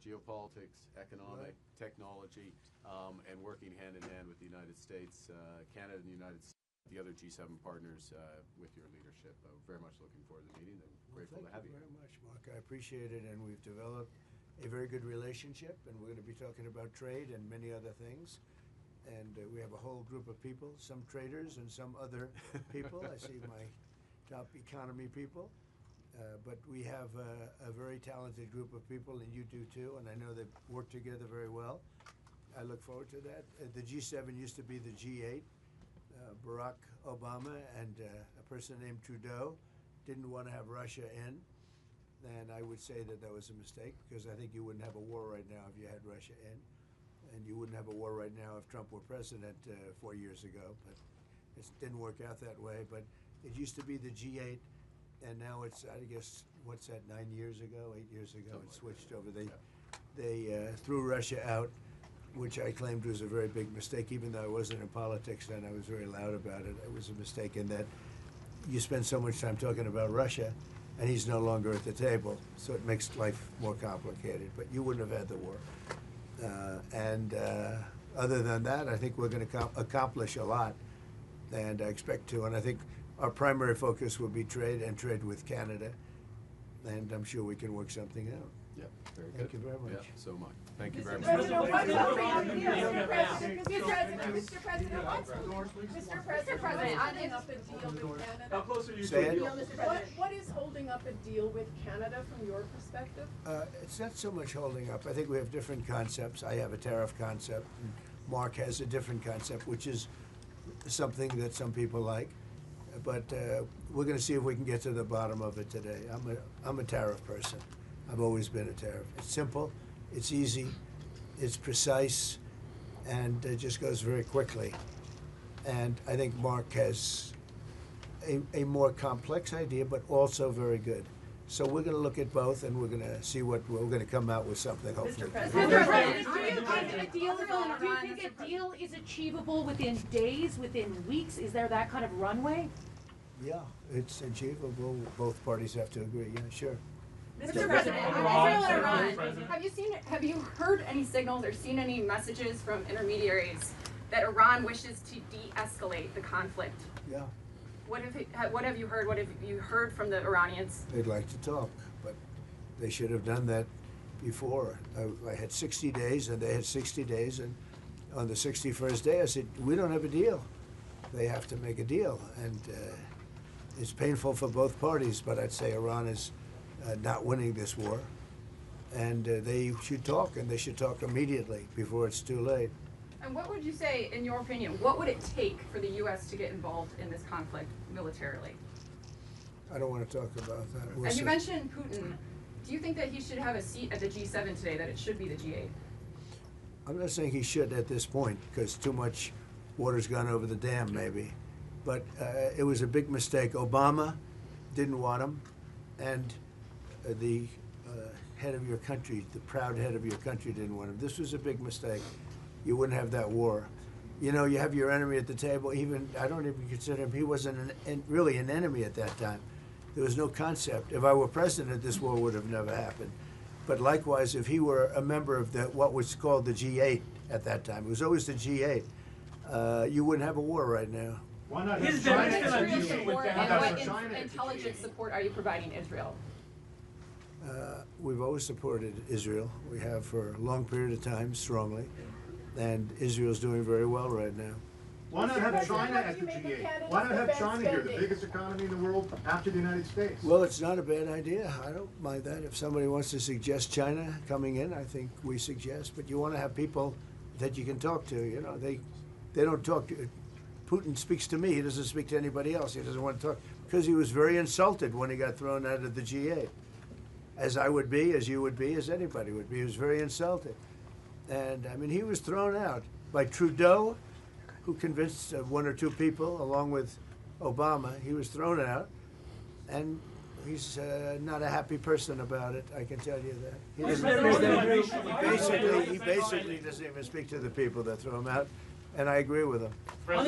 geopolitics, economic, technology, and working hand in hand with the United States, Canada and the United States, the other G7 partners with your leadership. Very much looking forward to the meeting and grateful to have you. Thank you very much, Mark. I appreciate it, and we've developed a very good relationship, and we're going to be talking about trade and many other things. And we have a whole group of people, some traders and some other people. I see my top economy people. But we have a very talented group of people, and you do too, and I know they work together very well. I look forward to that. The G7 used to be the G8. Barack Obama and a person named Trudeau didn't want to have Russia in, and I would say that that was a mistake, because I think you wouldn't have a war right now if you had Russia in, and you wouldn't have a war right now if Trump were president 4 years ago, but it didn't work out that way. But it used to be the G8, and now it's, I guess, what's that, 9 years ago, 8 years ago, it switched over. They threw Russia out, which I claimed was a very big mistake. Even though I wasn't in politics then, I was very loud about it. It was a mistake in that you spend so much time talking about Russia, and he's no longer at the table, so it makes life more complicated. But you wouldn't have had the war. Other than that, I think we're going to accomplish a lot, and I expect to. And I think our primary focus will be trade, and trade with Canada, and I'm sure we can work something out. Yeah, very good. Thank you very much. Yeah, so much. Thank you very much. Mr. President, how close are you Say to a it. deal? what is holding up a deal with Canada from your perspective? It's not so much holding up. I think we have different concepts. I have a tariff concept, and Mark has a different concept, which is something that some people like. But we're going to see if we can get to the bottom of it today. I'm a tariff person. I've always been a tariff. It's simple, it's easy, it's precise, and it just goes very quickly. And I think Mark has a more complex idea, but also very good. So we're going to look at both, and we're going to see what we're going to come out with something, hopefully. Do you think a deal is achievable within days, within weeks? Is there that kind of runway? Yeah, it's achievable. Both parties have to agree. Yeah, sure. Mr. President, on Israel and Iran, have you heard any signals or seen any messages from intermediaries that Iran wishes to de-escalate the conflict? Yeah. What have you heard? What have you heard from the Iranians? They'd like to talk, but they should have done that before. I had 60 days, and they had 60 days, and on the 61st day, I said, we don't have a deal. They have to make a deal, and it's painful for both parties, but I'd say Iran is not winning this war, and they should talk, and they should talk immediately before it's too late. And what would you say, in your opinion, what would it take for the U.S. to get involved in this conflict militarily? I don't want to talk about that. And you mentioned Putin. Do you think that he should have a seat at the G7 today, that it should be the G8? I'm not saying he should at this point, because too much water's gone over the dam, maybe. But it was a big mistake. Obama didn't want him, and the head of your country, the proud head of your country, didn't want him. This was a big mistake. You wouldn't have that war. You know, you have your enemy at the table. Even, I don't even consider him, he wasn't really an enemy at that time. There was no concept. If I were president, this war would have never happened. But likewise, if he were a member of what was called the G8 at that time, it was always the G8, you wouldn't have a war right now. Why not What have China? intelligence support are you providing Israel? We've always supported Israel. We have for a long period of time, strongly. And Israel's doing very well right now. Why not have China at the G8? Why not have China here, the biggest economy in the world after the United States? Well, it's not a bad idea. I don't mind that. If somebody wants to suggest China coming in, I think we suggest. But you want to have people that you can talk to. You know, they don't talk to. Putin speaks to me. He doesn't speak to anybody else. He doesn't want to talk because he was very insulted when he got thrown out of the G8. As I would be, as you would be, as anybody would be. He was very insulted. And, I mean, he was thrown out by Trudeau, who convinced one or two people, along with Obama. He was thrown out, and he's not a happy person about it, I can tell you that. He basically doesn't even speak to the people that throw him out, and I agree with him. On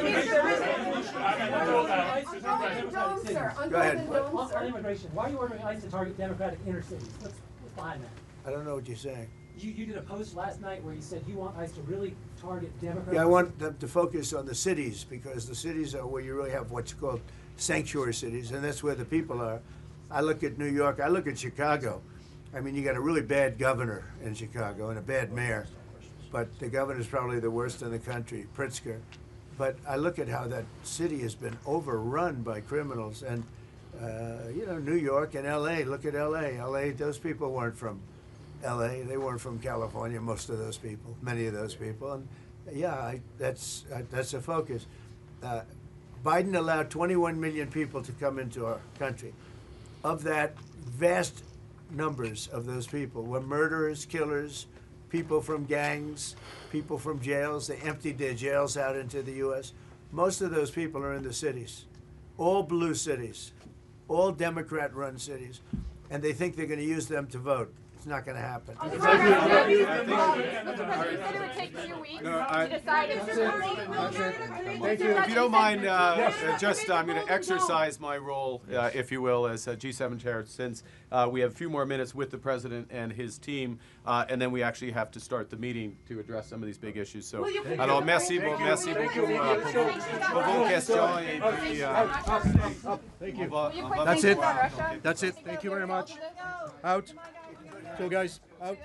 immigration, why are you ordering ICE to target Democratic inner cities? What's behind that? I I don't know what you're saying. You did a post last night where you said you want ICE to really target Democrats. Yeah, I want them to focus on the cities, because the cities are where you really have what's called sanctuary cities, and that's where the people are. I look at New York, I look at Chicago. I mean, you got a really bad governor in Chicago and a bad mayor, but the governor's probably the worst in the country, Pritzker. But I look at how that city has been overrun by criminals, and you know, New York and LA, look at LA. LA, those people weren't from LA, they weren't from California, most of those people, many of those people. And yeah, that's a focus. Biden allowed 21 million people to come into our country. Of that, vast numbers of those people were murderers, killers, people from gangs, people from jails. They emptied their jails out into the U.S. Most of those people are in the cities, all blue cities, all Democrat-run cities, and they think they're going to use them to vote. It's not going to happen. Mr. President, you said it would take 2 weeks to decide if Thank you. If you don't mind, I'm going to exercise my role, if you will, as G7 chair, since we have a few more minutes with the president and his team, and then we actually have to start the meeting to address some of these big issues. So, alors merci beaucoup pour vos questions et puis. Thank you. That's it. That's it. Thank you very much. Out. So guys, out.